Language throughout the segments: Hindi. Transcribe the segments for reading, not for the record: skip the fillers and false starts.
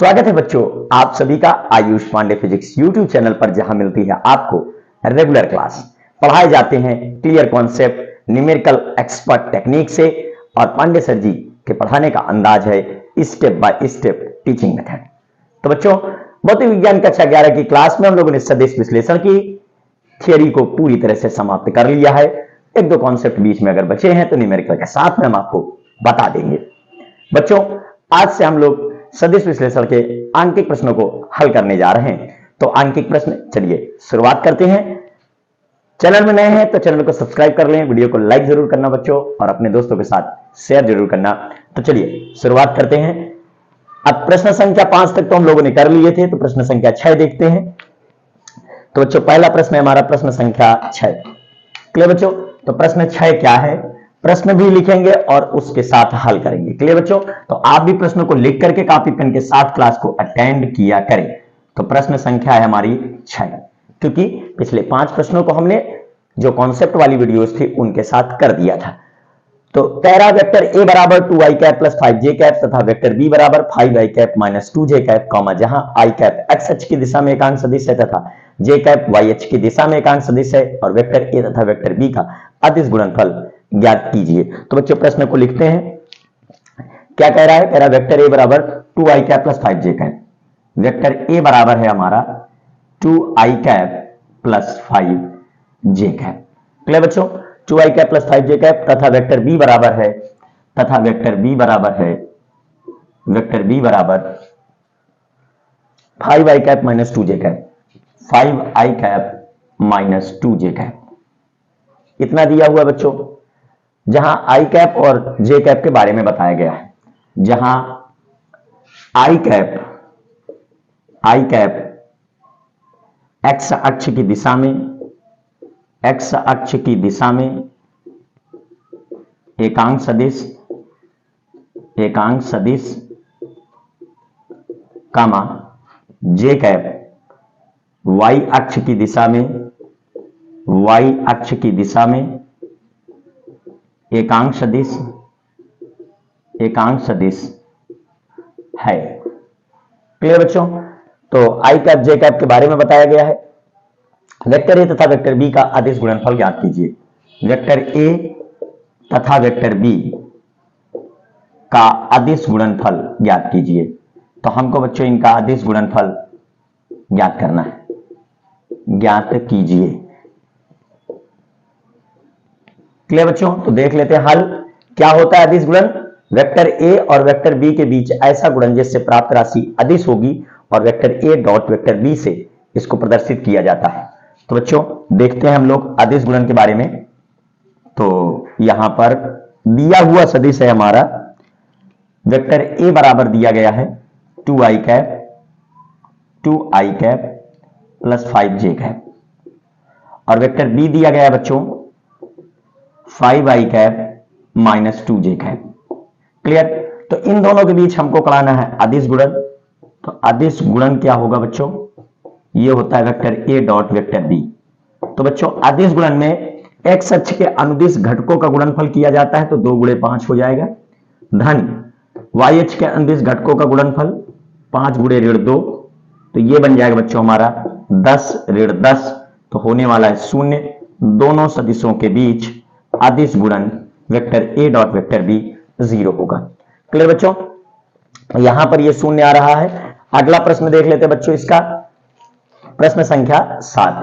स्वागत है बच्चों आप सभी का Ayush Pandey physics YouTube channel पर, जहां मिलती है आपको रेगुलर क्लास। पढ़ाए जाते हैं clear concept numerical expert technique से, और पांडे सर जी के पढ़ाने का अंदाज है step by step teaching method. तो बच्चों, भौतिक विज्ञान कक्षा 11 की क्लास में हम लोगों ने सदिश विश्लेषण की थियरी को पूरी तरह से समाप्त कर लिया है। एक दो कॉन्सेप्ट बीच में अगर बचे हैं तो न्यूमेरिकल के साथ में हम आपको बता देंगे। बच्चों, आज से हम लोग सदिश विश्लेषण के आंकिक प्रश्नों को हल करने जा रहे हैं। तो आंकिक प्रश्न, चलिए शुरुआत करते हैं। चैनल में नए हैं तो चैनल को सब्सक्राइब कर लें, वीडियो को लाइक जरूर करना बच्चों, और अपने दोस्तों के साथ शेयर जरूर करना। तो चलिए शुरुआत करते हैं। अब प्रश्न संख्या 5 तक तो हम लोगों ने कर लिए थे, तो प्रश्न संख्या 6 देखते हैं। तो बच्चों, पहला प्रश्न है हमारा प्रश्न संख्या 6। क्लियर बच्चों? तो प्रश्न 6 क्या है, प्रश्न भी लिखेंगे और उसके साथ हल करेंगे। क्लियर बच्चों? तो आप भी प्रश्नों को लिख करके कॉपी पेन के साथ क्लास को अटेंड किया करें। तो प्रश्न संख्या है हमारी 6, क्योंकि पिछले 5 प्रश्नों को हमने जो कॉन्सेप्ट वाली वीडियोस थी उनके साथ कर दिया था। तो कह रहा वेक्टर ए बराबर 2i cap plus 5j cap तथा वेक्टर बी बराबर 5i cap minus 2j cap, जहां i कैप x अक्ष की दिशा में एकांक सदिश है तथा j कैप y अक्ष की दिशा में एकांक सदिश है, और वेक्टर ए तथा वेक्टर बी का अदिश गुणनफल ज्ञात कीजिए। तो बच्चों, प्रश्न को लिखते हैं। क्या कह रहा है? कह रहा वेक्टर ए बराबर 2i cap plus 5j cap. Vector A बराबर है हमारा 2i cap plus 5j cap. Clear बच्चों? 2i cap plus 5j cap तथा वेक्टर बी बराबर है, वेक्टर बी बराबर 5i cap minus 2j cap, 5i cap minus 2j cap. इतना दिया हुआ बच्चों, जहां i कैप और j कैप के बारे में बताया गया है। जहां i कैप x अक्ष की दिशा में एकांक सदिश कामा j कैप y अक्ष की दिशा में एकांक सदिश है। क्लियर बच्चों? तो i कैप j कैप के बारे में बताया गया है। वेक्टर ए तथा वेक्टर बी का अदिश गुणनफल ज्ञात कीजिए। वेक्टर ए तथा वेक्टर बी का अदिश गुणनफल ज्ञात कीजिए। तो हमको बच्चों इनका अदिश गुणनफल ज्ञात करना है, ज्ञात कीजिए। क्लियर बच्चों? तो देख लेते हैं हल। क्या होता है अदिश गुणन? वेक्टर ए और वेक्टर बी के बीच ऐसा गुणन जिससे प्राप्त राशि अदिश होगी, और vector A dot vector B से इसको प्रदर्शित किया जाता है। तो बच्चों, देखते हैं हम लोग अदिश गुणन के बारे में। तो यहां पर दिया हुआ सदिश है हमारा, वेक्टर ए बराबर दिया गया है 2i cap plus 5j cap, और वेक्टर बी दिया गया है बच्चों 5i cap minus 2j cap. Clear? तो इन दोनों के बीच हमको कराना है अदिश गुणन। तो अदिश गुणन क्या होगा बच्चों? ये होता है vector A dot vector B. तो बच्चों, अदिश गुणन में x अक्ष के अनुदिश घटकों का गुणनफल किया जाता है, तो 2 गुणे 5 हो जाएगा, धन y अक्ष के अनुदिश घटकों का गुणनफल 5 गुणे ऋण 2, तो ये बन जाएगा बच्चों हमारा 10 ऋण 10, तो होने वाला है 0। दोनों सदिशों के बीच अदिश गुणन vector A dot vector B 0 होगा। क्लियर बच्चों? यहां पर ये 0 आ रहा है। अगला प्रश्न देख लेते हैं बच्चों, इसका प्रश्न संख्या 7।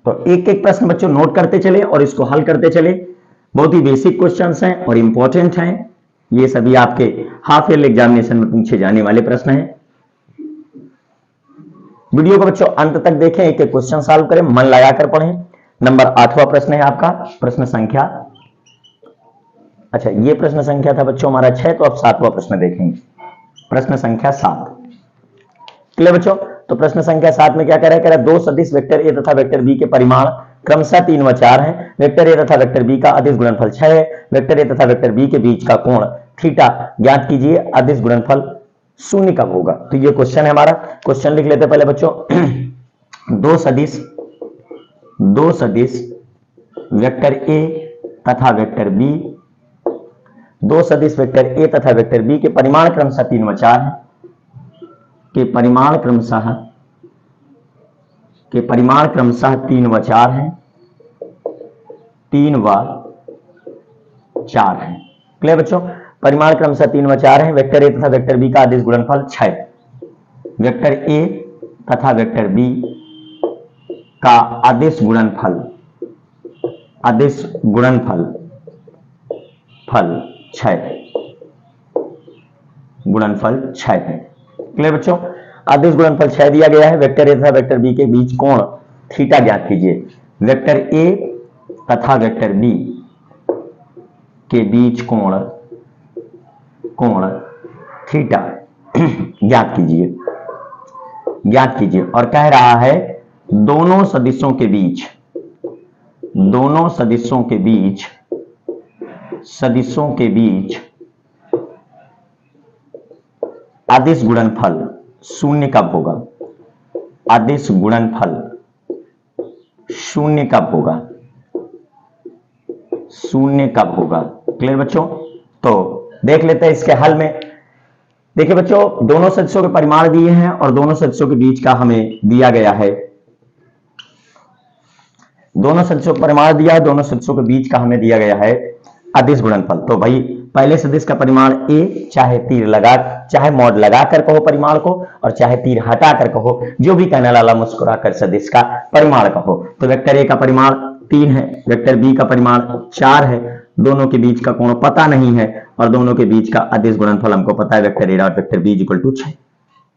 तो एक एक प्रश्न बच्चों नोट करते चले और इसको हल करते चले। बहुत ही बेसिक क्वेश्चंस हैं और इंपॉर्टेंट हैं। ये सभी आपके हाफ ईयर एग्जामिनेशन में पूछे जाने वाले प्रश्न हैं। वीडियो को बच्चों अंत तक देखें, एक एक क्वेश्चन सॉल्व करें, मन लगाकर पढ़ें। नंबर 8वां प्रश्न है आपका प्रश्न संख्या, अच्छा ये प्रश्न संख्या था बच्चों हमारा 6, तो अब 7वां प्रश्न देखेंगे, प्रश्न संख्या 7। क्लियर बच्चों? तो प्रश्न संख्या 7 में क्या कह रहा है? कह रहा है 2 सदिश वेक्टर ए तथा वेक्टर बी के परिमाण क्रमशः 3 व 4 हैं। वेक्टर ए तथा वेक्टर बी का अदिश गुणनफल 6 है। वेक्टर ए तथा वेक्टर बी के बीच का कोण थीटा ज्ञात कीजिए। अदिश गुणनफल 0 कब होगा? तो ये क्वेश्चन है हमारा। क्वेश्चन लिख लेते पहले बच्चों। दो सदिश वेक्टर ए तथा वेक्टर बी, दो सदिश वेक्टर ए तथा वेक्टर बी के परिमाण क्रमशः 3 व 4 है। के परिमाण क्रमशः 3 व 4 हैं, 3 व 4 हैं। क्लियर बच्चों? परिमाण क्रमशः 3 व 4 हैं। वेक्टर ए तथा वेक्टर बी का अदिश गुणनफल 6। वेक्टर ए तथा वेक्टर बी का अदिश गुणनफल गुणनफल 6 है। क्लियर बच्चों? अदिश गुणनफल 6 दिया गया है। वेक्टर ए तथा वेक्टर बी के बीच कोण थीटा ज्ञात कीजिए। वेक्टर ए तथा वेक्टर बी के बीच कोण थीटा ज्ञात कीजिए और कह रहा है दोनों सदिशों के बीच अदिश गुणनफल शून्य कब होगा? अदिश गुणनफल शून्य कब होगा? क्लियर बच्चों? तो देख लेते हैं इसके हल में। देखिए बच्चों, दोनों सदिशों के परिमाण दिए हैं और दोनों सदिशों के बीच का हमें दिया गया है, दोनों सदिशों का परिमाण दिया है, दोनों सदिशों के बीच का हमें दिया गया है अदिश गुणनफल। तो भाई पहले सदिश का परिमाण ए, चाहे मॉड लगाकर कहो परिमाण को और चाहे तीर हटाकर कहो, जो भी कहने वाला मुस्कुराकर सदिश का परिमाण कहो। तो वेक्टर ए का परिमाण 3 है, वेक्टर बी का परिमाण 4 है, दोनों के बीच का कोण पता नहीं है और दोनों के बीच का अदिश गुणनफल हमको पता है vector A dot vector B equal to 6।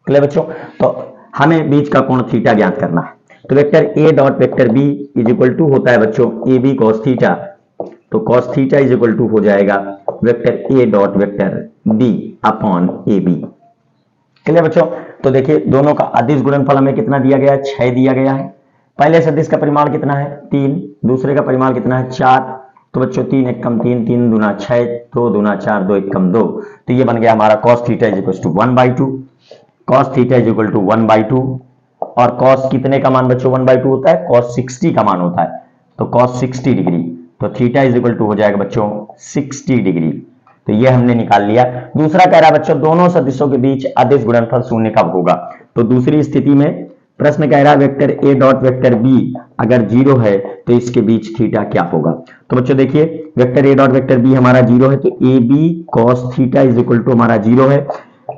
Clear बच्चों? तो हमें बीच का कोण थीटा ज्ञात करना है। तो vector A dot vector B is equal to होता है बच्चों ए बी कॉस थीटा, तो cos theta is equal to हो जाएगा vector A dot vector B upon A B. Clear बच्चों? तो देखिए दोनों का अदिश गुणनफल हमें कितना दिया गया है? 6 दिया गया है। पहले सदिश का परिमाण कितना है? 3, दूसरे का परिमाण कितना है? 4। तो बच्चों 3 एकम 3, 3 दूना 6, 2 दूना 4, 2 एकम 2। तो ये बन गया हमारा cos theta is equal to 1/2, cos theta is equal to 1/2। और cos कितने का मान बच्चों 1/2 होता है? cos 60 का मान होता है, तो cos 60 डिग्री, तो थीटा इज इक्वल टू हो जाएगा बच्चों 60 डिग्री। तो ये हमने निकाल लिया। दूसरा कह रहा है बच्चों दोनों सदिशों के बीच अदिश गुणनफल शून्य कब होगा? तो दूसरी स्थिति में प्रश्न कह रहा है vector A dot vector B अगर 0 है तो इसके बीच थीटा क्या होगा? तो बच्चों देखिए vector A dot vector B हमारा 0 है, तो A B cos theta is equal to हमारा 0 है।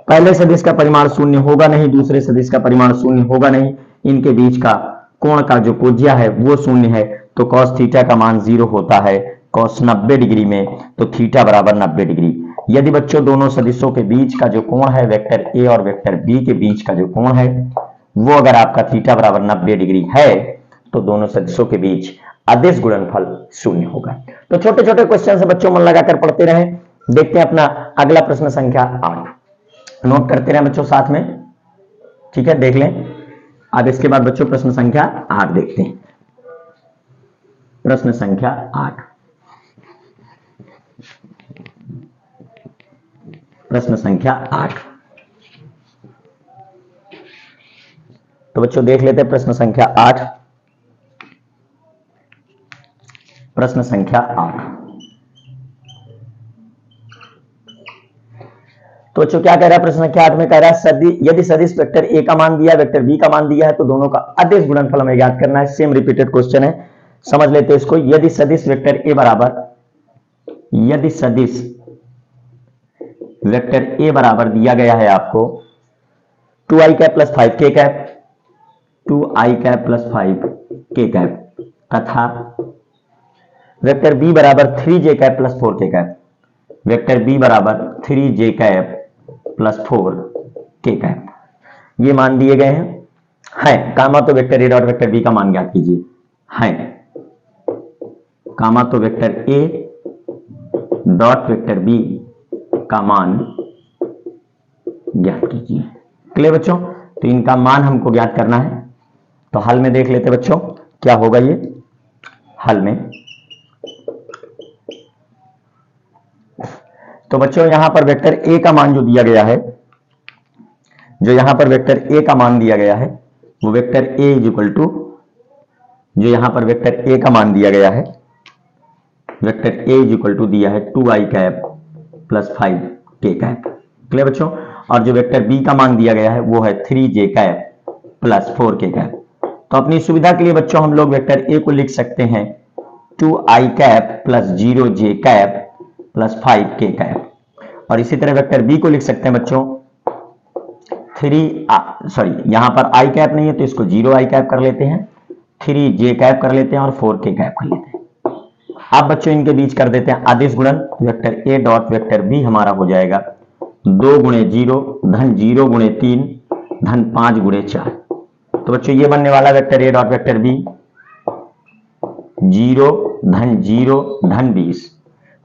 पहले सदिश का परिमाण शून्य होगा नहीं, दूसरे सदिश का परिमाण शून्य होगा नहीं, इनके बीच का कोण का जो कोज्या है वो शून्य है, तो cos थीटा का मान 0 होता है cos 90 डिग्री में, तो थीटा बराबर 90 डिग्री। यदि बच्चों दोनों सदिशों के बीच का जो कोण है वेक्टर ए और वेक्टर बी के बीच का जो कोण है वो अगर आपका थीटा बराबर 90 डिग्री है तो दोनों सदिशों के बीच अदिश गुणनफल शून्य होगा। तो छोटे छोटे क्वेश्चन से बच्चों मन लगाकर पढ़ते रहें। देखते हैं अपना अगला प्रश्न संख्या 8, नोट करते रहें बच्चों साथ में, ठीक है? देख लें। अब इसके बाद बच्चों प्रश्न संख्या 8 देखते हैं। प्रश्न संख्या 8, प्रश्न संख्या 8। तो बच्चों देख लेते हैं प्रश्न संख्या 8। प्रश्न संख्या 8, तो बच्चों क्या कह रहा है प्रश्न संख्या 8 में? कह रहा है यदि सदिश वेक्टर ए का मान दिया है वेक्टर बी का मान दिया है तो दोनों का अदिश गुणनफल हमें ज्ञात करना है। सेम रिपीटेड क्वेश्चन है, समझ लेते हैं इसको। यदि सदिश वेक्टर ए दिया गया है आपको 2i cap plus 5k cap, 2i cap plus 5k cap, तथा वेक्टर बी बराबर 3j cap plus 4k cap, vector B बराबर 3j cap plus 4k cap, ये मान दिए गए हैं। कामा तो vector A dot vector B का मान ज्ञात कीजिए। कामा तो vector A dot vector B का मान ज्ञात कीजिए। क्लियर बच्चों? तो इनका मान हमको ज्ञात करना है। तो हल में देख लेते बच्चों क्या होगा। ये हल में तो बच्चों यहां पर वेक्टर ए का मान जो दिया गया है, जो यहां पर वेक्टर ए का मान दिया गया है वो vector A is equal to, जो यहां पर वेक्टर ए का मान दिया गया है vector A is equal to दिया है 2i cap plus 5k cap. Clear बच्चों? और जो वेक्टर बी का मान दिया गया है वो है 3j cap plus 4k cap. तो अपनी सुविधा के लिए बच्चों हम लोग वेक्टर ए को लिख सकते हैं 2i cap plus 0j cap plus 5k cap, और इसी तरह वेक्टर बी को लिख सकते हैं बच्चों यहां पर i कैप नहीं है तो इसको 0i कैप कर लेते हैं, 3j कैप कर लेते हैं और 4k कैप कर लेते हैं। अब बच्चों इनके बीच कर देते हैं आदिश गुणन, vector A dot vector B हमारा हो जाएगा 2 गुणे 0 धन 0 गुणे 3 धन 5 गुणे 4। तो बच्चों ये बनने वाला vector A dot vector B 0 धन 0 धन 20।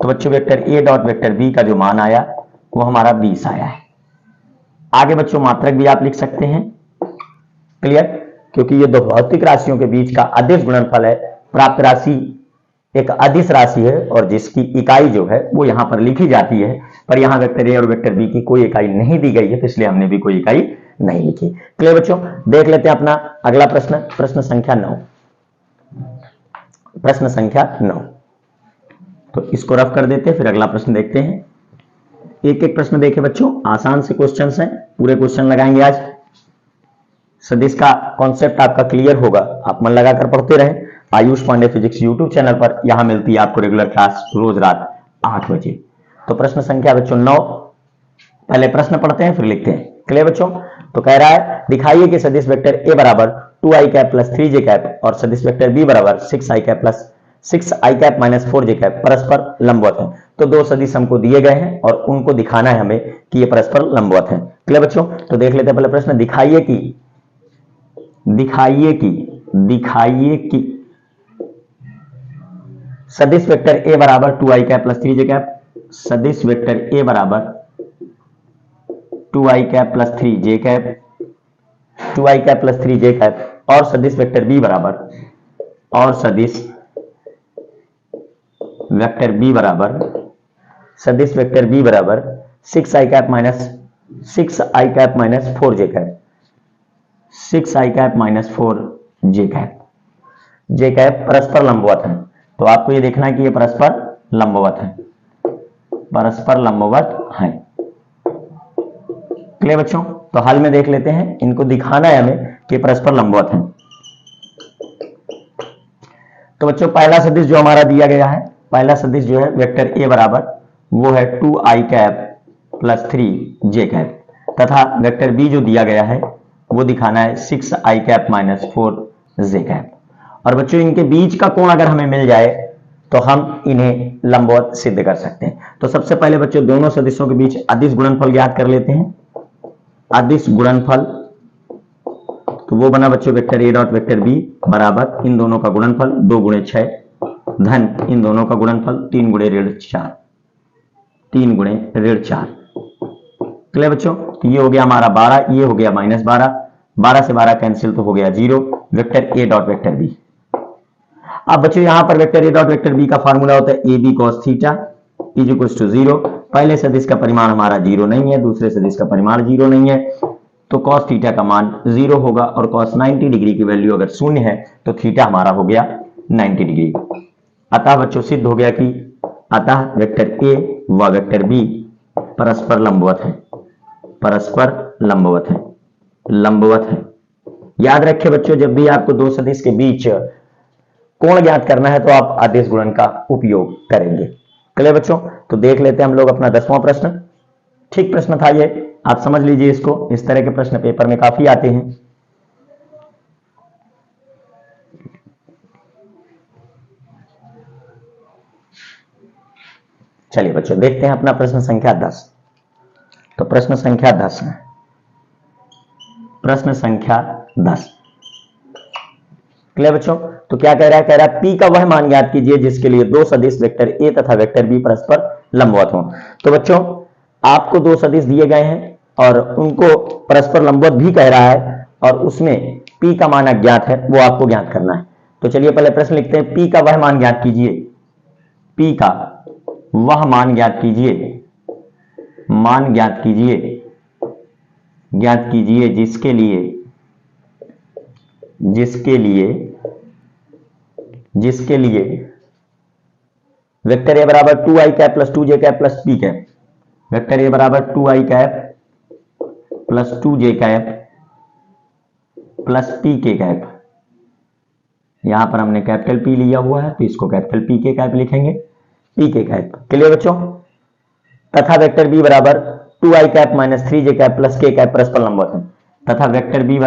तो बच्चों vector A dot vector B का जो मान आया वो हमारा 20 आया है। आगे बच्चों मात्रक भी आप लिख सकते हैं, क्लियर, क्योंकि ये दो भौतिक राशियों के बीच का अदिश गुणनफल है। प्राप्त राशि एक अदिश राशि है और जिसकी इकाई जो है वो यहां पर लिखी जाती है, पर यहां वेक्टर ए और वेक्टर बी की कोई इकाई नहीं दी गई है, तो इसलिए हमने भी कोई इकाई नहीं लिखी। क्लियर बच्चों, देख लेते हैं अपना अगला प्रश्न, प्रश्न संख्या 9। प्रश्न संख्या 9, तो इसको रफ कर देते हैं, फिर अगला प्रश्न देखते हैं। एक एक प्रश्न देखें बच्चों, आसान से क्वेश्चंस हैं, पूरे क्वेश्चन लगाएंगे आज। सदिश का कॉन्सेप्ट आपका क्लियर होगा, आप मन लगाकर पढ़ते रहें। Ayush Pandey physics YouTube channel पर यहां मिलती है आपको रेगुलर क्लास रोज रात 8 बजे। तो प्रश्न संख्या बच्चों 9, पहले प्रश्न पढ़ते हैं फिर लिखते हैं। क्लियर बच्चों, तो कह रहा है दिखाइए कि सदिश वेक्टर ए बराबर 2i cap plus 3j cap और सदिश वेक्टर बी बराबर 6i cap plus 6i cap minus 4j cap परस्पर लंबवत है। तो दो सदिश हमको दिए गए हैं और उनको दिखाना है हमें कि ये परस्पर लंबवत है। क्लियर बच्चों, तो देख लेते हैं पहले प्रश्न, दिखाइए कि सदिश वेक्टर ए बराबर 2i cap plus 3j cap, सदिश वेक्टर ए बराबर 2i cap plus 3j cap, 2i cap plus 3j cap, और सदिश वेक्टर बी बराबर, और सदिश वेक्टर बी बराबर, सदिश वेक्टर बी बराबर 6i cap minus 4j cap, 6i cap minus 4j cap, j cap परस्पर लंबवत है। तो आपको ये देखना है कि ये परस्पर लंबवत है, परस्पर लंबवत है। क्लियर बच्चों, तो हल में देख लेते हैं, इनको दिखाना है हमें कि परस्पर लंबवत है। तो बच्चों पहला सदिश जो हमारा दिया गया है, पहला सदिश जो है वेक्टर ए बराबर वो है 2i cap plus 3j cap, तथा वेक्टर बी जो दिया गया है वो दिखाना है 6i cap minus 4j cap. और बच्चों इनके बीच का कोण अगर हमें मिल जाए तो हम इन्हें लंबवत सिद्ध कर सकते हैं। तो सबसे पहले बच्चों दोनों सदिशों के बीच अदिश गुणनफल ज्ञात कर लेते हैं। अदिश गुणनफल, तो वो बना बच्चों vector A dot vector B बराबर इन दोनों का गुणनफल 2 गुणे 6 धन इन दोनों का गुणनफल 3 गुणे ऋण 4, 3 गुणे ऋण 4। क्लियर बच्चों, तो ये हो गया हमारा 12, ये हो गया माइनस 12, 12 से 12 कैंसिल तो हो गया 0, vector A dot vector B. अब बच्चों यहां पर vector A dot vector B का फार्मूला होता है A B cos theta is equal to 0। पहले सदिश का परिमाण हमारा 0 नहीं है, दूसरे सदिश का परिमाण 0 नहीं है, तो कॉस थीटा का मान 0 होगा, और कॉस 90 डिग्री की वैल्यू अगर 0 है तो थीटा हमारा हो गया 90 डिग्री। अतः बच्चों सिद्ध हो गया कि अतः वेक्टर ए व वेक्टर बी परस्पर लंबवत है, परस्पर लंबवत है, लंबवत है। याद रखें बच्चों, जब भी आपको दो सदिश के बीच कोण ज्ञात करना है तो आप आदेश गुणन का उपयोग करेंगे। क्लियर बच्चों, तो देख लेते हैं हम लोग अपना 10वां प्रश्न। ठीक प्रश्न था ये, आप समझ लीजिए इसको, इस तरह के प्रश्न पेपर में काफी आते हैं। चलिए बच्चों देखते हैं अपना प्रश्न संख्या 10। तो प्रश्न संख्या 10 है, प्रश्न संख्या 10। क्लियर बच्चों, तो क्या कह रहा है, कह रहा है P का वह मान ज्ञात कीजिए जिसके लिए दो सदिश वेक्टर A तथा वेक्टर B परस्पर लंबवत हों। तो बच्चों आपको दो सदिश दिए गए हैं और उनको परस्पर लंबवत भी कह रहा है, और उसमें P का मान अज्ञात है, वो आपको ज्ञात करना है। तो चलिए पहले प्रश्न लिखते हैं, P का वह मान ज्ञात कीजिए, P का वह मान ज्ञात कीजिए, मान ज्ञात कीजिए, ज्ञात कीजिए जिसके लिए, जिसके लिए, जिसके लिए वेक्टर ए बराबर 2i cap plus 2j cap plus p cap, vector A बराबर 2i cap plus 2j cap plus P के कैप। यहां पर हमने कैपिटल पी लिया हुआ है तो इसको कैपिटल पी के कैप लिखेंगे, पी के कैप। क्लियर बच्चों? तथा वेक्टर बी बराबर 2i cap minus 3j cap plus K cap परस्पर लंबवत है। तथा वेक्टर बी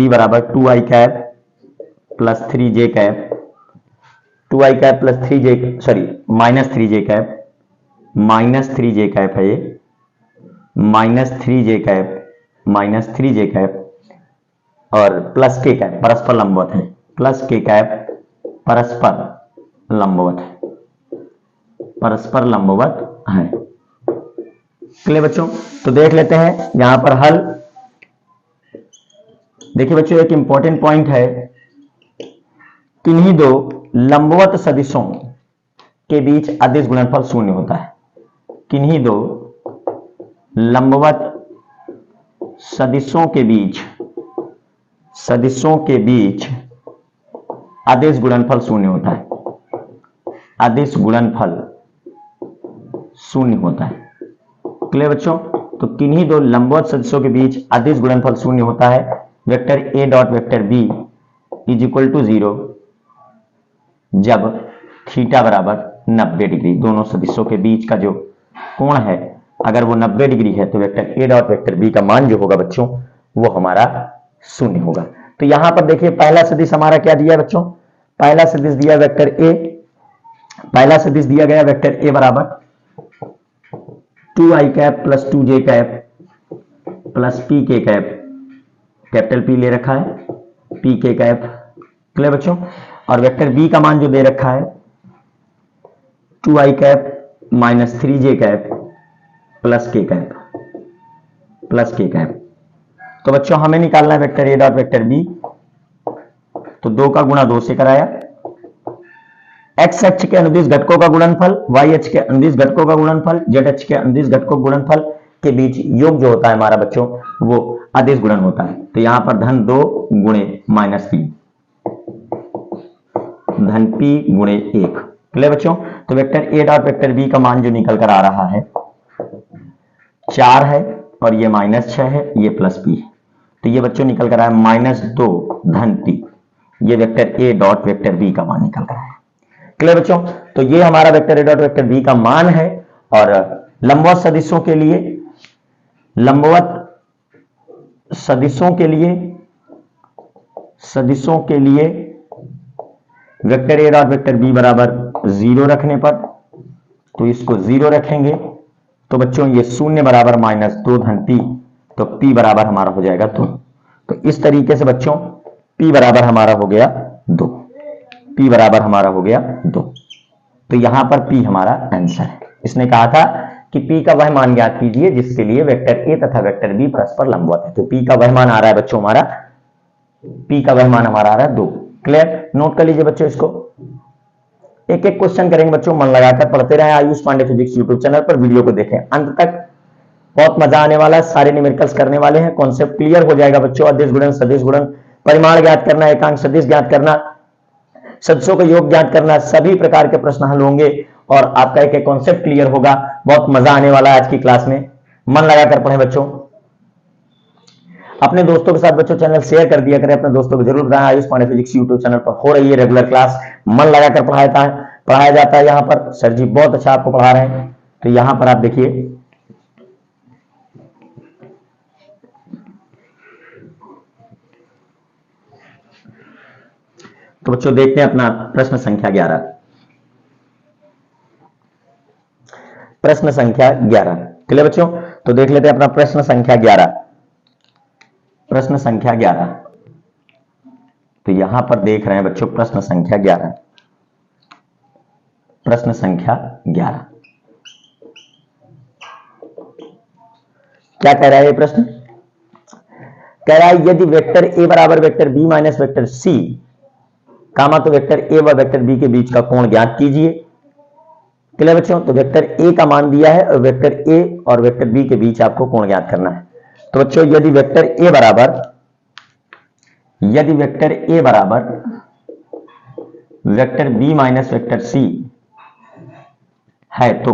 बराबर 2i cap plus 3j cap, 2i cap plus 3j sorry minus 3j cap, minus 3j cap है ये, minus 3j cap, minus 3j cap और प्लस के कैप परस्पर लंबवत है, प्लस के कैप परस्पर लंबवत है, परस्पर लंबवत है। क्लियर बच्चों? तो देख लेते हैं यहां पर हल। देखिए बच्चों, एक इंपॉर्टेंट पॉइंट है, किन्हीं दो लंबवत सदिशों के बीच अदिश गुणनफल शून्य होता है। किन्हीं दो लंबवत सदिशों के बीच अदिश गुणनफल शून्य होता है, अदिश गुणनफल शून्य होता है। क्लियर बच्चों? तो किन्हीं दो लंबवत सदिशों के बीच अदिश गुणनफल शून्य होता है vector A dot vector B is equal to 0 जब थीटा बराबर 90 डिग्री। दोनों सदिशों के बीच का जो कोण है अगर वो 90 डिग्री है तो vector A dot vector B का मान जो होगा बच्चों वो हमारा शून्य होगा। तो यहां पर देखिए पहला सदिश हमारा क्या दिया है बच्चों? पहला सदिश दिया वेक्टर ए, पहला सदिश दिया गया वेक्टर ए बराबर 2i cap plus 2j cap plus P के कैप, कैपिटल पी ले रखा है, पी के कैप। क्लियर बच्चों? और वेक्टर बी का मान जो दे रखा है 2i cap minus 3j cap plus K cap, plus K cap. तो बच्चों हमें निकालना है vector A dot vector B. तो 2 का गुणा 2 से कराया, एक्स अक्ष के अनुदिश घटकों का गुणनफल, वाई अक्ष के अनुदिश घटकों का गुणनफल, जेड अक्ष के अनुदिश घटकों का गुणनफल के बीच योग जो होता है हमारा बच्चों वो अदिश गुणन होता है। तो यहां पर धन 2 गुणे माइनस 3, धन p गुणे 1। क्लियर बच्चों? तो vector A dot vector B का मान जो निकल कर आ रहा है 4 है और ये माइनस 6 है, ये प्लस p है। तो ये बच्चों निकल कर आया -2 धन p। ये vector A dot vector B का मान निकल कर आया। क्लियर बच्चों? तो ये हमारा vector A dot vector B का मान है। और लंबवत सदिशों के लिए, लंबवत सदिशों के लिए vector A dot vector B बराबर 0 रखने पर, तो इसको 0 रखेंगे तो बच्चों ये 0 बराबर -2 धन p, तो p बराबर हमारा हो जाएगा 2। तो इस तरीके से बच्चों p बराबर हमारा हो गया 2, p बराबर हमारा हो गया 2। तो यहां पर p हमारा आंसर है। इसने कहा था कि p का वह मान ज्ञात कीजिए जिसके लिए वेक्टर a तथा वेक्टर b परस्पर लंबवत है। तो p का वह मान आ रहा है बच्चों हमारा, p का वह मान हमारा आ रहा है 2। क्लियर? नोट कर लीजिए बच्चों इसको। एक एक क्वेश्चन करेंगे बच्चों, मन लगाकर पढ़ते रहें Ayush Pandey physics YouTube channel पर। वीडियो को देखें अंत तक, बहुत मजा आने वाला है। सारे न्यूमेरिकल्स करने वाले हैं, कॉन्सेप्ट क्लियर हो जाएगा बच्चों। अदिश गुणन, सदिश गुणन, परिमाण ज्ञात करना, एकांक सदिश ज्ञात करना, सदिशों का योग ज्ञात करना, सभी प्रकार के प्रश्न हल होंगे और आपका एक एक कॉन्सेप्ट क्लियर होगा। बहुत मजा आने वाला है आज की क्लास में, मन लगाकर पढ़ें बच्चों। अपने दोस्तों के साथ बच्चों चैनल शेयर कर दिया करें, अपने दोस्तों को जरूर बताएं Ayush Pandey physics YouTube channel पर हो रही है रेगुलर क्लास, मन लगाकर पढ़ाया जाता है। यहाँ पर सर जी बहुत अच्छा आपको पढ़ा रहे हैं। तो यहाँ पर आप देखिए, तो बच्चों देखते हैं अपना प्रश्न संख्या 11। प्रश्न संख्या 11। क्लियर बच्चों? तो देख लेते हैं अपना प्रश्न संख्या 11। प्रश्न संख्या 11, तो यहां पर देख रहे हैं बच्चों प्रश्न संख्या 11। प्रश्न संख्या 11 क्या कह रहा है ये प्रश्न? कह रहा है यदि वेक्टर ए बराबर vector B minus vector C comma तो वेक्टर ए व वेक्टर बी के बीच का कोण ज्ञात कीजिए। क्लियर बच्चों? तो वेक्टर ए का मान दिया है और वेक्टर ए और वेक्टर बी के बीच आपको कोण ज्ञात करना है। तो बच्चों यदि वेक्टर ए बराबर vector B minus vector C है तो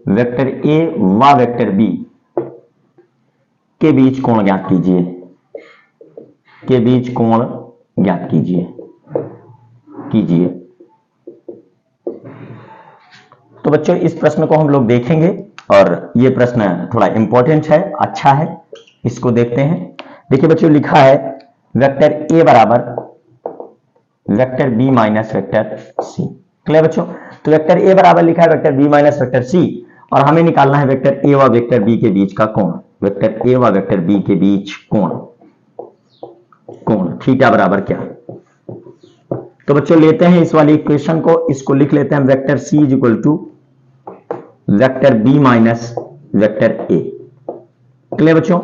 वेक्टर ए व वेक्टर बी के बीच कोण ज्ञात कीजिए, के बीच कोण ज्ञात कीजिए। तो बच्चों इस प्रश्न को हम लोग देखेंगे और ये प्रश्न थोड़ा इंपॉर्टेंट है, अच्छा है, इसको देखते हैं। देखिए बच्चों लिखा है वेक्टर ए बराबर vector B minus vector C. Clear बच्चों? तो वेक्टर ए बराबर लिखा है vector B minus vector C और हमें निकालना है वेक्टर ए व वेक्टर बी के बीच का कोण। वेक्टर ए व वेक्टर बी के बीच कोण थीटा बराबर क्या? तो बच्चों लेते हैं इस वाली इक्वेशन को, इसको लिख लेते हैं vector C is equal to vector B minus vector A. Clear बच्चों?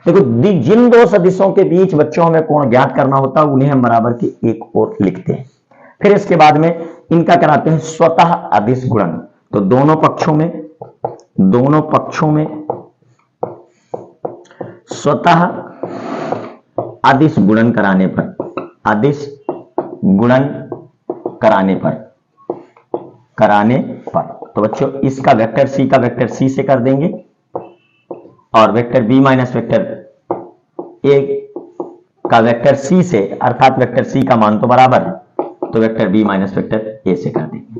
देखो जिन दो सदिशों के बीच बच्चों हमें कोण ज्ञात करना होता है उन्हें हम बराबर की एक ओर लिखते हैं, फिर इसके बाद में इनका कराते हैं स्वतः अदिश गुणन। तो दोनों पक्षों में स्वतः अदिश गुणन कराने पर तो बच्चों इसका वेक्टर सी का वेक्टर सी से कर देंगे और vector B minus vector A का वेक्टर सी से, अर्थात वेक्टर सी का मान तो बराबर है तो vector B minus vector A से कर देंगे।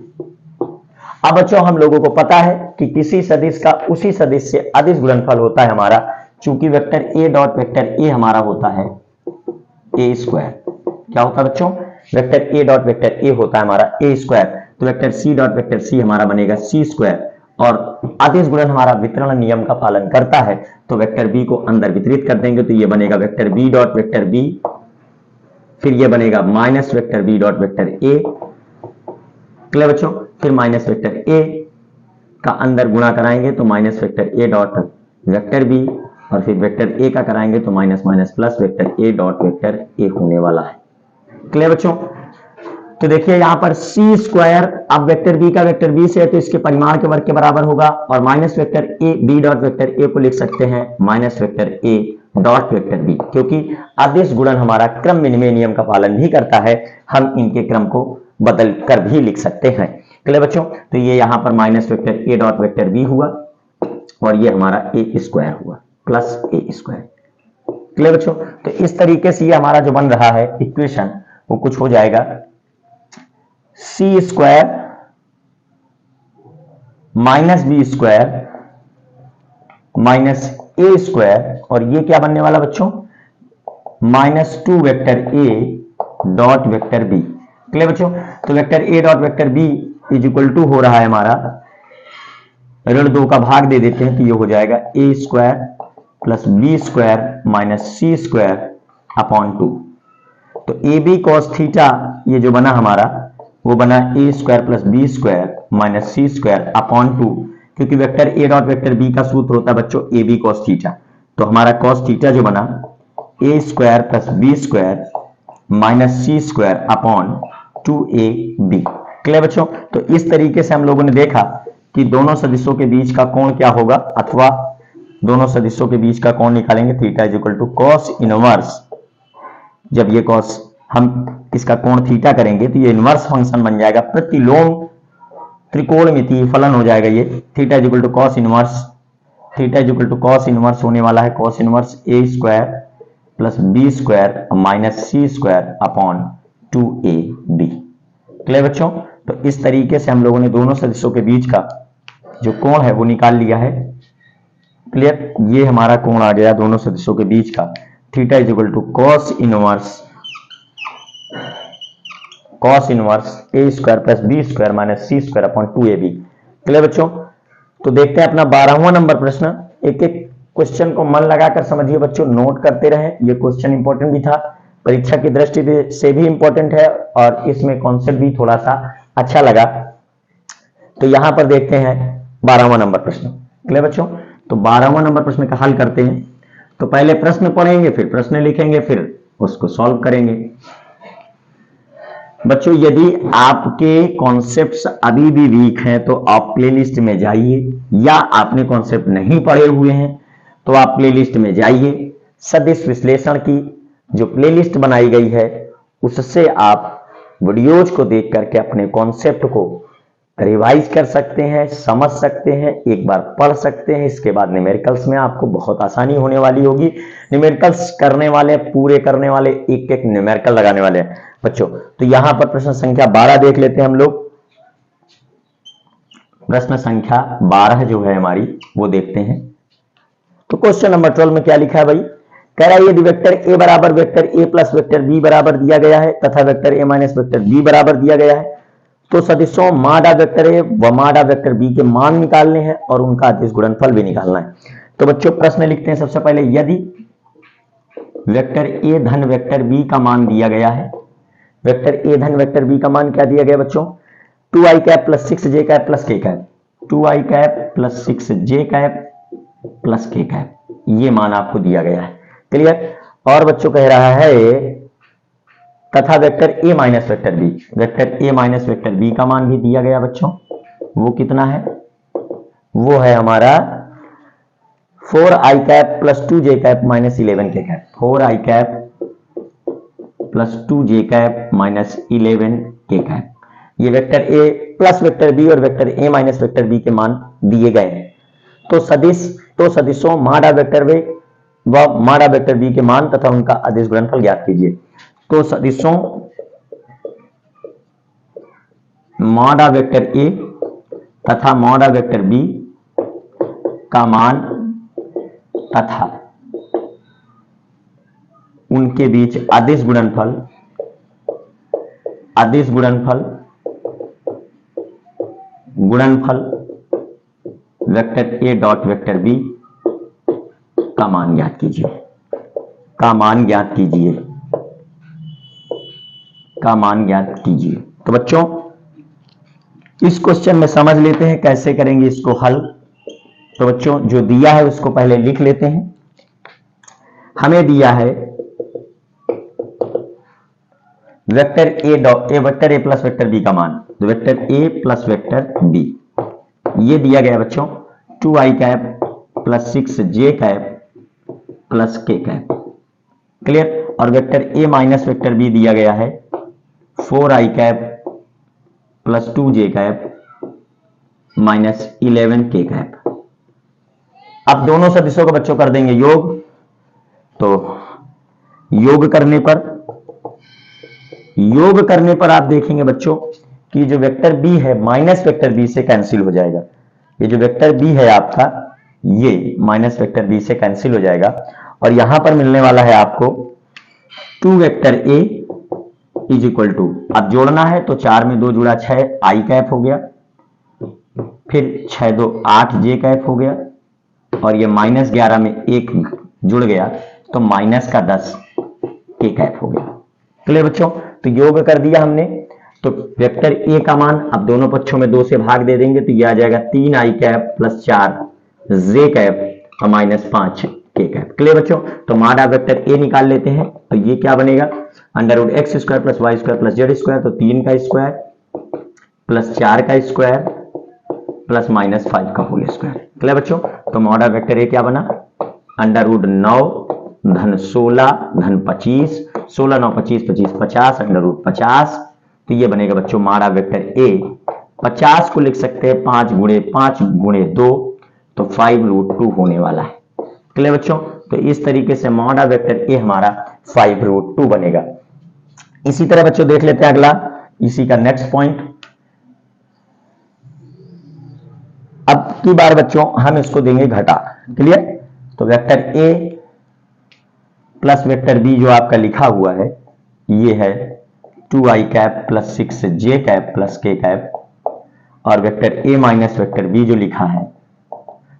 अब बच्चों हम लोगों को पता है कि किसी सदिश का उसी सदिश से अदिश गुणनफल होता है हमारा, चूंकि vector A dot vector A हमारा होता है ए स्क्वायर। क्या होता है बच्चों? Vector A dot vector A होता है हमारा ए स्क्वायर, तो vector C dot vector C हमारा बनेगा सी स्क्वायर और अदिश गुणन हमारा वितरण नियम का पालन करता है तो वेक्टर बी को अंदर वितरित कर देंगे तो ये बनेगा vector B dot vector B, फिर ये बनेगा minus vector B dot vector A. Clear बच्चों? फिर माइनस वेक्टर ए का अंदर गुणा कराएंगे तो minus vector A dot vector B और फिर वेक्टर ए का कराएंगे तो minus minus plus vector A dot vector A होने वाला है। क्लियर बच्चों? तो देखिए यहां पर सी स्क्वायर, अब वेक्टर बी का वेक्टर बी से है तो इसके परिमाण के वर्ग के बराबर होगा और minus vector A B dot vector A को लिख सकते हैं minus vector A dot vector B, क्योंकि अदिश गुणन हमारा क्रम विनिमय नियम का पालन भी करता है, हम इनके क्रम को बदल कर भी लिख सकते हैं। क्लियर बच्चों? तो ये यहां पर minus vector A dot vector B हुआ और ये हमारा ए स्क्वायर हुआ प्लस ए स्क्वायर। क्लियर बच्चों? तो इस तरीके से ये हमारा जो बन रहा है इक्वेशन वो कुछ हो जाएगा C square minus B square minus A square और ये क्या बनने वाला बच्चों? Minus 2 vector A dot vector B. Clear बच्चों? तो vector A dot vector B is equal to हो रहा है हमारा, ऋण 2 का भाग दे देते हैं तो ये हो जाएगा A square plus B square minus C square upon 2। तो ए बी कॉस थीटा ये जो बना हमारा वो बना A square plus B square minus C square upon 2, क्योंकि vector A dot vector B का सूत्र होता है बच्चों ए बी कॉस थीटा, तो हमारा कॉस थीटा जो बना A square plus B square minus C square upon 2ab। Clear बच्चों? तो इस तरीके से हम लोगों ने देखा कि दोनों सदिशों के बीच का कोण क्या होगा, अथवा दोनों सदिशों के बीच का कोण निकालेंगे theta is equal to cos inverse. जब ये कॉस हम इसका कोण थीटा करेंगे तो ये इनवर्स फंक्शन बन जाएगा, प्रतिलोम त्रिकोणमितीय फलन हो जाएगा ये। Theta is equal to cos inverse, theta is equal to cos inverse होने वाला है cos inverse A square plus B square minus C square upon 2ab। Clear बच्चों? तो इस तरीके से हम लोगों ने दोनों सदिशों के बीच का जो कोण है वो निकाल लिया है। क्लियर? ये हमारा कोण आ गया दोनों सदिशों के बीच का, theta is equal to cos inverse A square plus B square minus C square upon 2ab। Clear बच्चों? तो देखते हैं अपना 12वां नंबर प्रश्न। एक एक क्वेश्चन को मन लगाकर समझिए बच्चों, नोट करते रहें। ये क्वेश्चन इंपॉर्टेंट भी था, परीक्षा की दृष्टि से भी इंपॉर्टेंट है और इसमें कॉन्सेप्ट भी थोड़ा सा अच्छा लगा। तो यहां पर देखते हैं 12वां नंबर प्रश्न। क्लियर बच्चों? तो 12वां नंबर प्रश्न का हल करते हैं। तो पहले प्रश्न पढ़ेंगे, फिर प्रश्न लिखेंगे, फिर उसको सॉल्व करेंगे। बच्चों यदि आपके कॉन्सेप्ट्स अभी भी वीक हैं तो आप प्लेलिस्ट में जाइए, या आपने कॉन्सेप्ट नहीं पढ़े हुए हैं तो आप प्लेलिस्ट में जाइए। सदिश विश्लेषण की जो प्लेलिस्ट बनाई गई है उससे आप वीडियोज को देख करके अपने कॉन्सेप्ट को रिवाइज कर सकते हैं, समझ सकते हैं, एक बार पढ़ सकते हैं। इसके बाद न्यूमेरिकल्स में आपको बहुत आसानी होने वाली होगी। न्यूमेरिकल्स करने वाले, पूरे करने वाले, एक एक न्यूमेरिकल लगाने वाले हैं बच्चों। तो यहां पर प्रश्न संख्या 12 देख लेते हैं हम लोग। प्रश्न संख्या 12 जो है हमारी वो देखते हैं। तो क्वेश्चन नंबर 12 में क्या लिखा है भाई? कह रहा है यदि वेक्टर ए बराबर vector A plus vector B बराबर दिया गया है तथा vector A minus vector B बराबर दिया गया है तो सदिशों माडा वेक्टर ए व माडा वेक्टर बी के मान निकालने हैं और उनका अदिश गुणनफल भी निकालना है। तो बच्चों प्रश्न लिखते हैं सबसे पहले, यदि वेक्टर ए धन वेक्टर बी का मान दिया गया है, वेक्टर ए धन वेक्टर बी का मान क्या दिया गया बच्चों? 2i cap plus 6j cap plus k cap, 2i cap plus 6j cap plus k cap, ये मान आपको दिया गया है। क्लियर? और बच्चों कह रहा है तथा vector A minus vector B, vector A minus vector B का मान भी दिया गया बच्चों। वो कितना है? वो है हमारा 4i cap plus 2j cap minus 11k cap, 4i cap plus 2j cap minus 11k cap. ये vector A plus vector B और vector A minus vector B के मान दिए गए हैं। तो सदिशों माडा वेक्टर वे व माडा वेक्टर बी के मान तथा उनका अदिश गुणनफल ज्ञात कीजिए। तो सदिशों मॉडा वेक्टर ए तथा मॉडा वेक्टर बी का मान तथा उनके बीच अदिश गुणनफल vector A dot vector B का मान ज्ञात कीजिए, का मान ज्ञात कीजिए, का मान ज्ञात कीजिए। तो बच्चों इस क्वेश्चन में समझ लेते हैं कैसे करेंगे इसको हल। तो बच्चों जो दिया है उसको पहले लिख लेते हैं। हमें दिया है vector A vector A plus vector B का मान, तो vector A plus vector B ये दिया गया बच्चों 2i cap plus 6j cap plus k cap. Clear? और vector A minus vector B दिया गया है 4i cap plus 2j cap minus 11k cap. अब दोनों सदिशों को बच्चों कर देंगे योग। तो योग करने पर आप देखेंगे बच्चों कि जो वेक्टर बी है माइनस वेक्टर बी से कैंसिल हो जाएगा। ये जो वेक्टर बी है आपका ये माइनस वेक्टर बी से कैंसिल हो जाएगा और यहां पर मिलने वाला है आपको 2 vector A is equal to, अब जोड़ना है तो 4 में 2 जुड़ा 6 आई कैप हो गया, फिर 6 2 8 जे कैप हो गया और ये माइनस 11 में 1 जुड़ गया तो माइनस का 10 के कैप हो गया। क्लियर बच्चों? तो योग कर दिया हमने। तो वेक्टर ए का मान अब दोनों पक्षों में 2 से भाग दे देंगे तो ये आ जाएगा 3i कैप प्लस 4 जे कैप और माइनस 5 के कैप। क्लियर बच्चों? तो माडा वेक्टर ए निकाल लेते हैं। तो ये क्या बनेगा? Under root X square plus Y square plus Z square, तो 3 का स्क्वायर प्लस 4 का स्क्वायर प्लस माइनस 5 का होल स्क्वायर। क्लियर बच्चों? तो मॉडा वेक्टर ए क्या बना? अंडर रूट 9 धन 16 धन 25, 16 9 25 25 50 अंडर रूट 50। तो ये बनेगा बच्चों माडा वेक्टर ए। 50 को लिख सकते हैं 5 गुणे 2 तो 5 रूट 2 होने वाला है। क्लियर बच्चों? तो इस तरीके से मॉडा वेक्टर ए हमारा 5 रूट 2 बनेगा। इसी तरह बच्चों देख लेते हैं अगला, इसी का नेक्स्ट पॉइंट। अब की बार बच्चों हम इसको देंगे घटा। क्लियर? तो vector A plus vector B जो आपका लिखा हुआ है ये है 2i cap plus 6j cap plus k cap, और vector A minus vector B जो लिखा है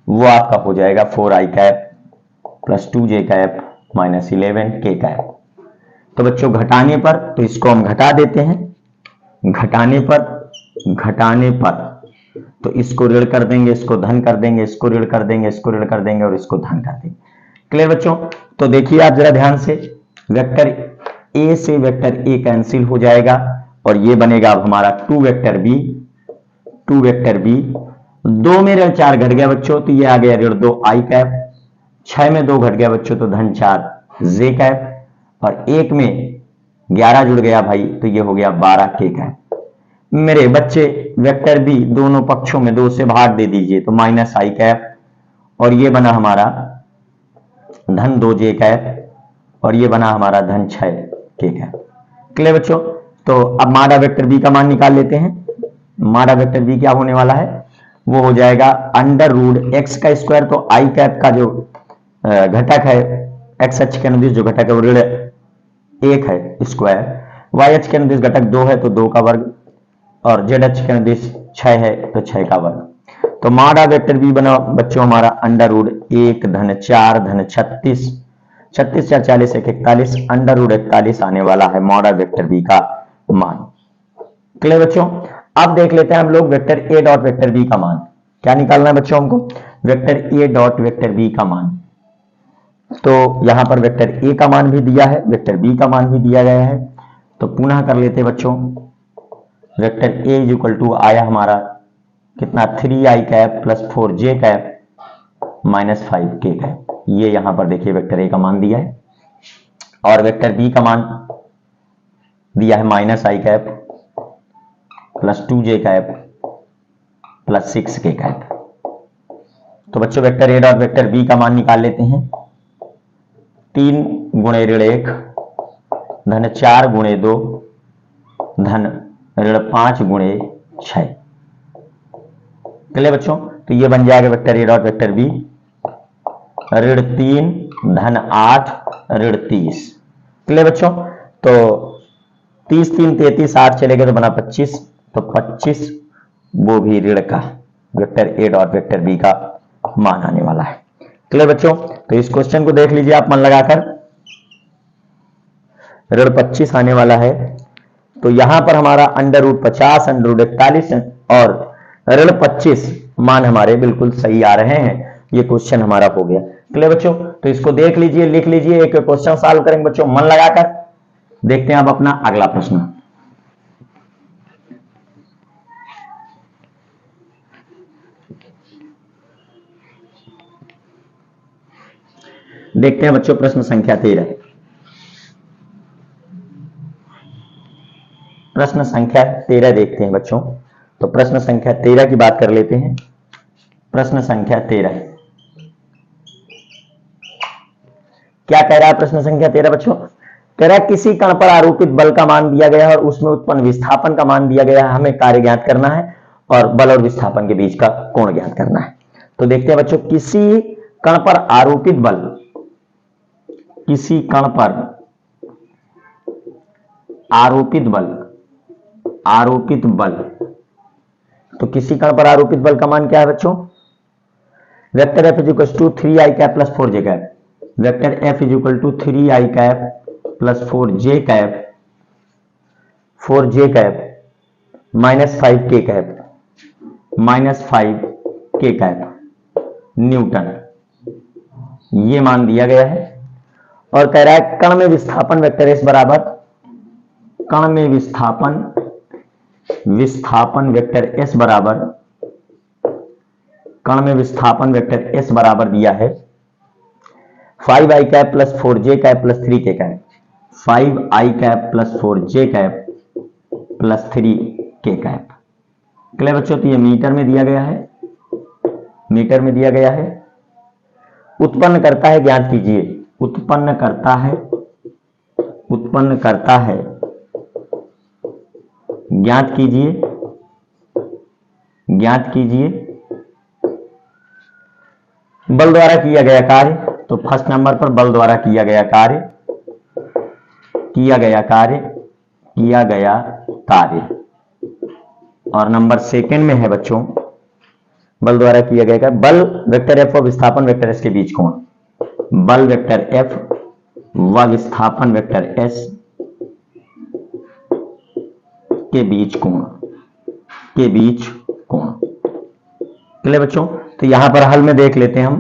वो आपका हो जाएगा 4i cap plus 2j cap minus 11k cap. तो बच्चों घटाने पर तो इसको हम घटा देते हैं, घटाने पर तो इसको ऋण कर देंगे, इसको धन कर देंगे, इसको ऋण कर देंगे, इसको ऋण कर देंगे और इसको धन कर देंगे। क्लियर बच्चों? तो देखिए आप जरा ध्यान से, वेक्टर ए से वेक्टर ए कैंसिल हो जाएगा और ये बनेगा अब हमारा 2 वेक्टर बी, 2 में ऋण 4 घट गया बच्चों तो ये आ गया ऋण 2 आई कैप, 6 में 2 घट गया बच्चों तो धन 4 जे कैप और 1 में 11 जुड़ गया भाई तो ये हो गया 12 के कैप। मेरे बच्चे वेक्टर बी दोनों पक्षों में 2 से भाग दे दीजिए, तो माइनस आई कैप, और ये बना हमारा धन 2j कैप, और ये बना हमारा धन 6k कैप। क्लियर बच्चों? तो अब माडा वेक्टर बी का मान निकाल लेते हैं। माडा वेक्टर बी क्या होने वाला है, वो हो जाएगा अंडर रूट एक्स का स्क्वायर, तो आई कैप का जो घटक है एक्स अक्ष के अनुदिश जो घटक है वो ऋण 1 है स्क्वायर, वाई अक्ष के अनुदिश घटक 2 है तो 2 का वर्ग, और जेड अक्ष के अनुदिश 6 है तो 6 का वर्ग। तो माडा वेक्टर बी बना बच्चों हमारा अंडर रूट 1 धन 4 धन 36, 36 4 40 1 41, अंडर रूट 41 आने वाला है माडा वेक्टर बी का मान। क्लियर बच्चों? अब देख लेते हैं हम लोग vector A dot vector B का मान। क्या निकालना है बच्चों हमको? Vector A dot vector B का मान। तो यहां पर वेक्टर ए का मान भी दिया है, वेक्टर बी का मान भी दिया गया है, तो पुनः कर लेते हैं बच्चों। Vector A is equal to आया हमारा कितना, 3i cap plus 4j cap minus 5k cap. ये यहां पर देखिए वेक्टर ए का मान दिया है, और वेक्टर बी का मान दिया है minus i cap plus 2j cap plus 6k cap. तो बच्चों vector A dot vector B का मान निकाल लेते हैं। 3 गुणे ऋण 1 धन 4 गुणे 2 धन ऋण 5 गुणे 6। चलिए बच्चों, तो ये बन जाएगा vector A dot vector B ऋण 3 धन 8 ऋण 30। चलिए बच्चों, तो 30 3 33 8 चलेगा तो बना 25, तो 25 वो भी ऋण का vector A dot vector B का मान आने वाला है। क्लियर बच्चों? तो इस क्वेश्चन को देख लीजिए आप मन लगाकर। ऋण 25 आने वाला है, तो यहां पर हमारा अंडर रूट 50 अंडर रूट 41 और ऋण 25 मान हमारे बिल्कुल सही आ रहे हैं। ये क्वेश्चन हमारा हो गया। क्लियर बच्चों? तो इसको देख लीजिए, लिख लीजिए, एक क्वेश्चन सॉल्व करेंगे बच्चों मन लगाकर। देखते हैं अब अपना अगला प्रश्न। देखते हैं बच्चों प्रश्न संख्या 13। प्रश्न संख्या 13 देखते हैं बच्चों। तो प्रश्न संख्या 13 की बात कर लेते हैं। प्रश्न संख्या 13 क्या कह रहा है? प्रश्न संख्या 13 बच्चों कह रहा है किसी कण पर आरोपित बल का मान दिया गया है और उसमें उत्पन्न विस्थापन का मान दिया गया है। हमें कार्य ज्ञात करना है और बल और विस्थापन के बीच का कोण ज्ञात करना है। तो देखते हैं बच्चों, किसी कण पर आरोपित बल, किसी कण पर आरोपित बल, आरोपित बल, तो किसी कण पर आरोपित बल का मान क्या है बच्चों? Vector F is equal to 3i cap plus 4j cap. Vector F is equal to 3i cap plus 4j cap, 4j cap minus 5k cap, minus 5k cap newton, ये मान दिया गया है। और कह रहा है कण में विस्थापन वेक्टर एस बराबर, कण में विस्थापन, विस्थापन वेक्टर एस बराबर, कण में विस्थापन वेक्टर एस बराबर दिया है 5i cap plus 4j cap plus 3k cap, 5i cap plus 4j cap plus 3k cap. Clear बच्चों? तो ये मीटर में दिया गया है, मीटर में दिया गया है। उत्पन्न करता है, ज्ञात कीजिए, उत्पन्न करता है, उत्पन्न करता है, ज्ञात कीजिए, ज्ञात कीजिए बल द्वारा किया गया कार्य। तो फर्स्ट नंबर पर बल द्वारा किया गया कार्य, किया गया कार्य, किया गया कार्य। और नंबर सेकंड में है बच्चों बल द्वारा किया गया कार्य, बल वेक्टर एफ और विस्थापन वेक्टर एस के बीच कोण, बल वेक्टर एफ व विस्थापन वेक्टर एस के बीच कोण, के बीच कोण। क्लियर बच्चों? तो यहां पर हल में देख लेते हैं हम।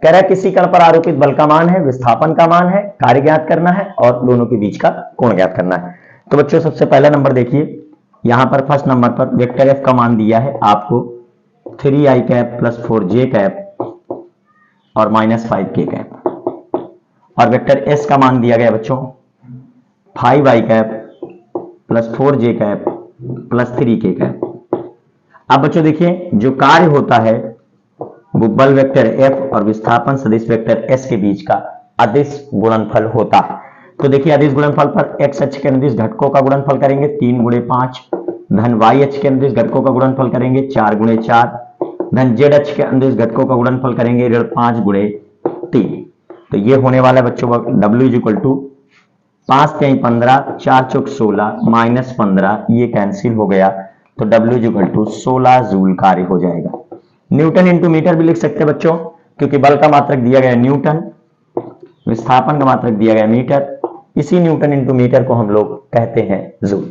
कह रहा है किसी कण पर आरोपित बल का मान है, विस्थापन का मान है, कार्य ज्ञात करना है और दोनों के बीच का कोण ज्ञात करना है। तो बच्चों सबसे पहला नंबर देखिए, यहां पर फर्स्ट नंबर पर वेक्टर एफ का मान दिया है आपको 3i cap plus 4j cap और माइनस 5k कैप, और वेक्टर एस का मान दिया गया बच्चों 5i cap plus 4j cap plus 3k cap. अब बच्चों देखिए जो कार्य होता है वो बल वेक्टर F और विस्थापन सदिश वेक्टर S के बीच का अदिश गुणनफल होता है। तो देखिए अदिश गुणनफल पर x अक्ष के अनुदिश घटकों का गुणनफल करेंगे 3 गुणे 5, धन y अक्ष के अनुदिश घटकों का गुणनफल करेंगे 4 गुणे 4, धन z अक्ष के अनुदिश घटकों का गुणनफल करेंगे ऋण 5 गुणे 3। तो ये होने वाला है बच्चों W इज इक्वल टू 5 3 15, 4 चौक 16 माइनस 15, ये कैंसिल हो गया तो W is equal to 16 joule कार्य हो जाएगा। न्यूटन इंटू मीटर भी लिख सकते हैं बच्चों, क्योंकि बल का मात्रक दिया गया न्यूटन, विस्थापन का मात्रक दिया गया मीटर, इसी न्यूटन इंटू मीटर को हम लोग कहते हैं जूल।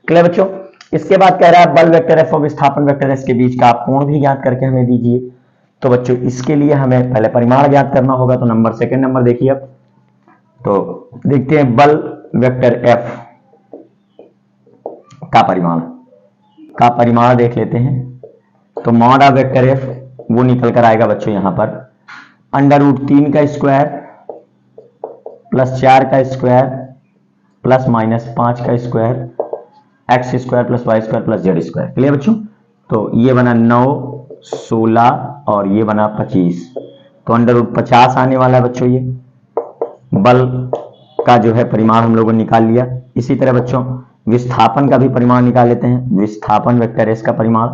क्लियर बच्चों। इसके बाद कह रहा है बल वेक्टर F और विस्थापन वेक्टर S के बीच का आप कोण भी ज्ञात करके हमें दीजिए। तो बच्चों इसके लिए हमें पहले परिमाण ज्ञात करना होगा। तो नंबर सेकंड नंबर देखिए अब, तो देखते हैं बल वेक्टर F का परिमाण देख लेते हैं। तो मॉड ऑफ वेक्टर F वो निकल कर आएगा बच्चों यहां पर √3 का स्क्वायर प्लस 4 का स्क्वायर प्लस माइनस 5 का square x square plus Y square plus Z square. Clear बच्चों। तो ये बना 9 16 और ये बना 25, तो √50 आने वाला है बच्चों। ये बल का जो है परिमाण हम लोगों ने निकाल लिया। इसी तरह बच्चों विस्थापन का भी परिमाण निकाल लेते हैं। विस्थापन वेक्टर S का परिमाण,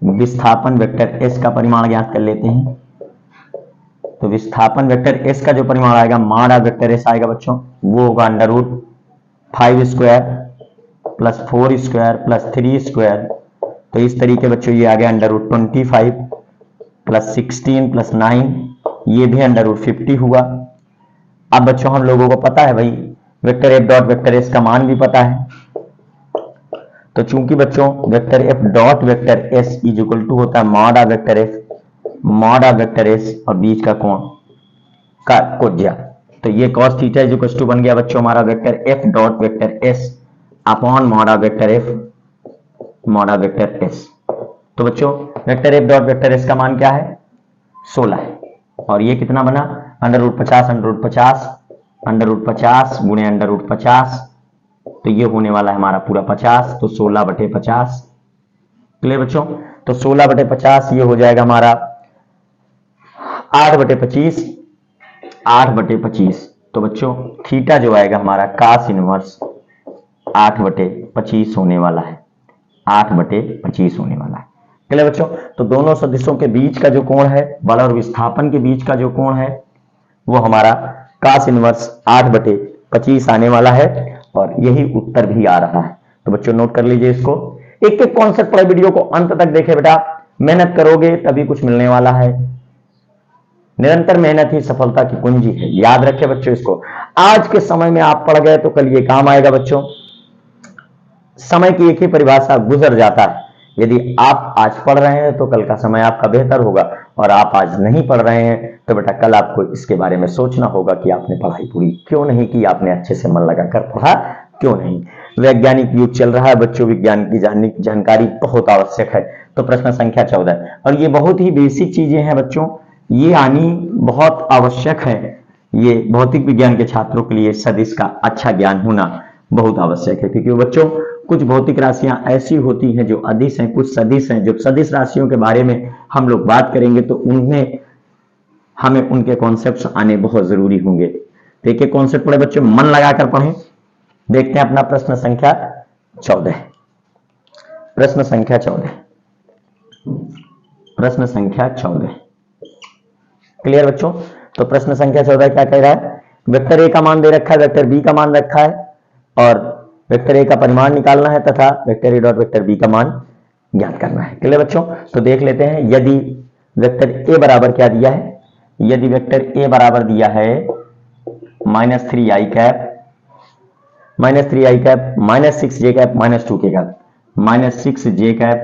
विस्थापन वेक्टर S का परिमाण ज्ञात कर लेते हैं। तो विस्थापन वेक्टर S का जो परिमाण आएगा मॉड ऑफ वेक्टर S आएगा बच्चों, वो होगा √5 square plus 4 square plus 3 square. तो इस तरीके बच्चों ये आ गया √25 प्लस 16 प्लस 9, ये भी √50 हुआ। अब बच्चों हम लोगों को पता है भाई vector F dot vector S का मान भी पता है। तो चूंकि बच्चों vector F dot vector S is equal to होता है mod of vector F mod of vector S और बीच का कोण का कोज्या। तो ये cos theta is equal to बन गया बच्चों हमारा vector F dot vector S upon mod of vector F mod of vector S। तो बच्चों vector F dot vector S का मान क्या है 16 है, और ये कितना बना √50 √50 गुणे √50, तो ये होने वाला है हमारा पूरा 50, तो 16/50। क्लियर बच्चों। तो 16/50 ये हो जाएगा हमारा 8/25 8/25। तो बच्चों थीटा जो आएगा हमारा cos इनवर्स 8/25 होने वाला है, 8/25 होने वाला है। क्लियर बच्चों। तो दोनों सदिशों के बीच का जो कोण है, बल और विस्थापन के बीच का जो कोण है, वो हमारा cos इनवर्स 8/25 आने वाला है, और यही उत्तर भी आ रहा है। तो बच्चों नोट कर लीजिए इसको। एक एक कॉन्सेप्ट पढ़े, वीडियो को अंत तक देखे बेटा, मेहनत करोगे तभी कुछ मिलने वाला है। निरंतर मेहनत ही सफलता की कुंजी है, याद रखे बच्चों इसको। आज के समय में आप पढ़ गए तो कल ये काम आएगा बच्चों। समय की एक ही परिभाषा, गुजर जाता है। यदि आप आज पढ़ रहे हैं तो कल का समय आपका बेहतर होगा, और आप आज नहीं पढ़ रहे हैं तो बेटा कल आपको इसके बारे में सोचना होगा कि आपने पढ़ाई पूरी क्यों नहीं की, आपने अच्छे से मन लगाकर पढ़ा क्यों नहीं। वैज्ञानिक युग चल रहा है बच्चों, विज्ञान की जानकारी बहुत आवश्यक है। तो प्रश्न संख्या 14, और ये बहुत ही बेसिक चीजें हैं बच्चों, ये आनी बहुत आवश्यक है। ये भौतिक विज्ञान के छात्रों के लिए सदिश का अच्छा ज्ञान होना बहुत आवश्यक है, क्योंकि बच्चों कुछ भौतिक राशियां ऐसी होती हैं जो अदिश हैं, कुछ सदिश हैं। जो सदिश राशियों के बारे में हम लोग बात करेंगे तो उनमें हमें उनके कॉन्सेप्ट्स आने बहुत जरूरी होंगे। देखिए कॉन्सेप्ट पढ़े बच्चों, मन लगाकर पढ़ें। देखते हैं अपना प्रश्न संख्या 14। प्रश्न संख्या 14, प्रश्न संख्या 14। क्लियर बच्चों। तो प्रश्न संख्या 14 क्या कह रहा है, वेक्टर ए का मान दे रखा है, वेक्टर बी का मान रखा है, और वेक्टर ए का परिमाण निकालना है तथा vector A dot vector B का मान ज्ञात करना है। क्लियर बच्चों। तो देख लेते हैं, यदि वेक्टर ए बराबर क्या दिया है, यदि वेक्टर ए बराबर दिया है -3i cap -3i cap -6j cap -2k cap -6j cap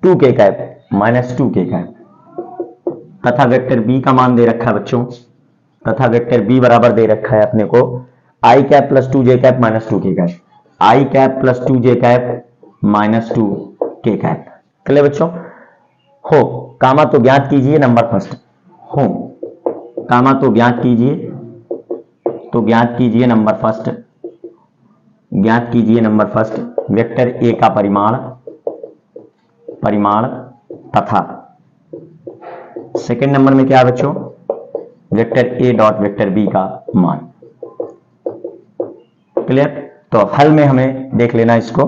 -2k cap -2k cap, तथा वेक्टर बी का मान दे रखा है बच्चों, तथा वेक्टर बी बराबर दे रखा है अपने को i cap plus 2j cap -2k cap, i cap plus 2j cap -2k cap. Clear बच्चों। हो कामा तो ज्ञात कीजिए, नंबर फर्स्ट हो कामा तो ज्ञात कीजिए, तो ज्ञात कीजिए नंबर फर्स्ट वेक्टर ए का परिमाण तथा सेकंड नंबर में क्या है बच्चों, vector A dot vector B का मान। क्लियर? तो हल में हमें देख लेना इसको।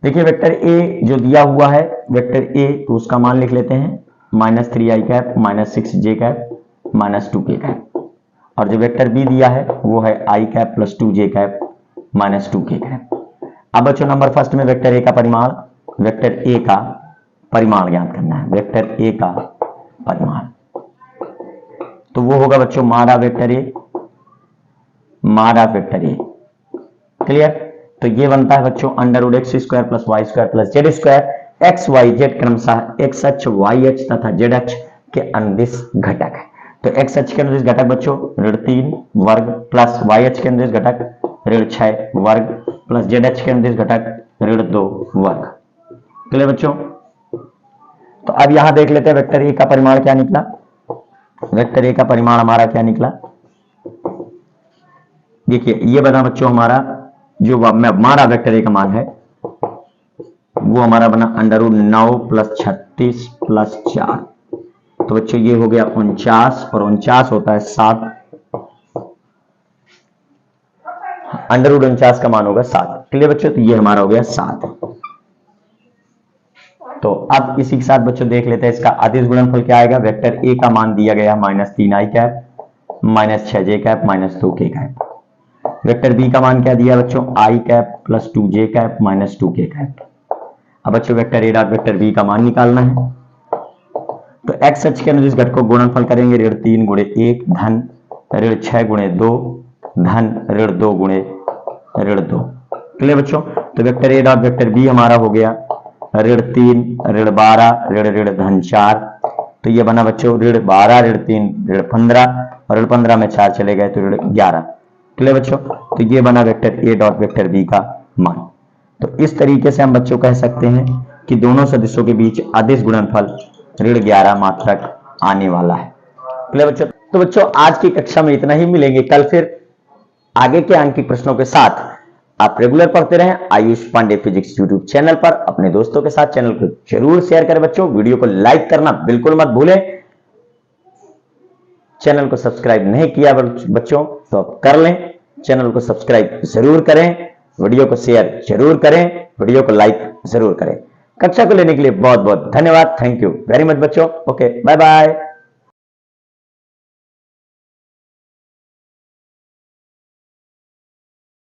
देखिए वेक्टर ए जो दिया हुआ है, वेक्टर ए तो उसका मान लिख लेते हैं -3i cap -6j cap -2k cap, और जो वेक्टर बी दिया है वो है i cap +2j cap -2k cap. अब बच्चों नंबर फर्स्ट में वेक्टर ए का परिमाण ज्ञात करना है, वेक्टर ए का परिमाण। तो वो होगा बच्चों मारा वेक्टर ए। क्लियर? तो ये बनता है बच्चों √x² + y² + z², x y z क्रमशः x अक्ष y अक्ष तथा z अक्ष के अनुदिश घटक है। तो x अक्ष के अनुदिश घटक बच्चों √3 वर्ग प्लस y अक्ष के अनुदिश घटक √6 वर्ग प्लस z अक्ष के अनुदिश घटक √2 वर्ग। क्लियर बच्चों? तो अब यहां देख लेते हैं वेक्टर ए का परिमाण क्या निकला। वेक्टर ए का परिमाण हमारा क्या निकला, देखिए ये बना बच्चों हमारा जो हमारा वेक्टर ए का मान है वो हमारा बना √9 + 36 + 4। तो बच्चों ये हो गया 49 और 49 होता है 7, √49 का मान होगा 7। क्लियर बच्चों? तो ये हमारा हो गया 7। तो अब इसी के साथ बच्चों देख लेते हैं इसका अदिश गुणनफल क्या आएगा। वेक्टर ए का मान दिया गया -3i cap -6j cap -2k cap. Vector B का मान क्या दिया बच्चों, i cap +2j cap -2k cap. अब बच्चों vector A dot vector B का मान निकालना है। तो x अक्ष के अनुदिश घटक को गुणनफल करेंगे ऋण 3 × 1 धन ऋण 6 × 2 धन ऋण 2 × ऋण 2। क्लियर बच्चों? तो vector A dot vector B हमारा हो गया ऋण 3 ऋण 12 ऋण धन 4। तो ये बना बच्चों ऋण 12 ऋण 3 ऋण 15 और ऋण 15 में 4 चले गए तो ऋण 11। क्लियर बच्चों? तो ये बना vector A dot vector B का मान। तो इस तरीके से हम बच्चों कह सकते हैं कि दोनों सदिशों के बीच अदिश गुणनफल ऋण 11 मात्रक आने वाला है। क्लियर बच्चों? तो बच्चों आज की कक्षा में इतना ही, मिलेंगे कल फिर आगे के अंक के प्रश्नों के साथ। आप रेगुलर पढ़ते रहें Ayush Pandey physics YouTube channel पर। अपने दोस्तों के साथ चैनल को जरूर शेयर करें बच्चों। वीडियो को लाइक करना बिल्कुल मत भूलें। चैनल को सब्सक्राइब नहीं किया बच्चों तो आप कर लें, चैनल को सब्सक्राइब जरूर करें, वीडियो को शेयर जरूर करें, वीडियो को लाइक जरूर करें। कक्षा को लेने के लिए बहुत बहुत धन्यवाद। थैंक यू वेरी मच बच्चों। Okay, bye bye.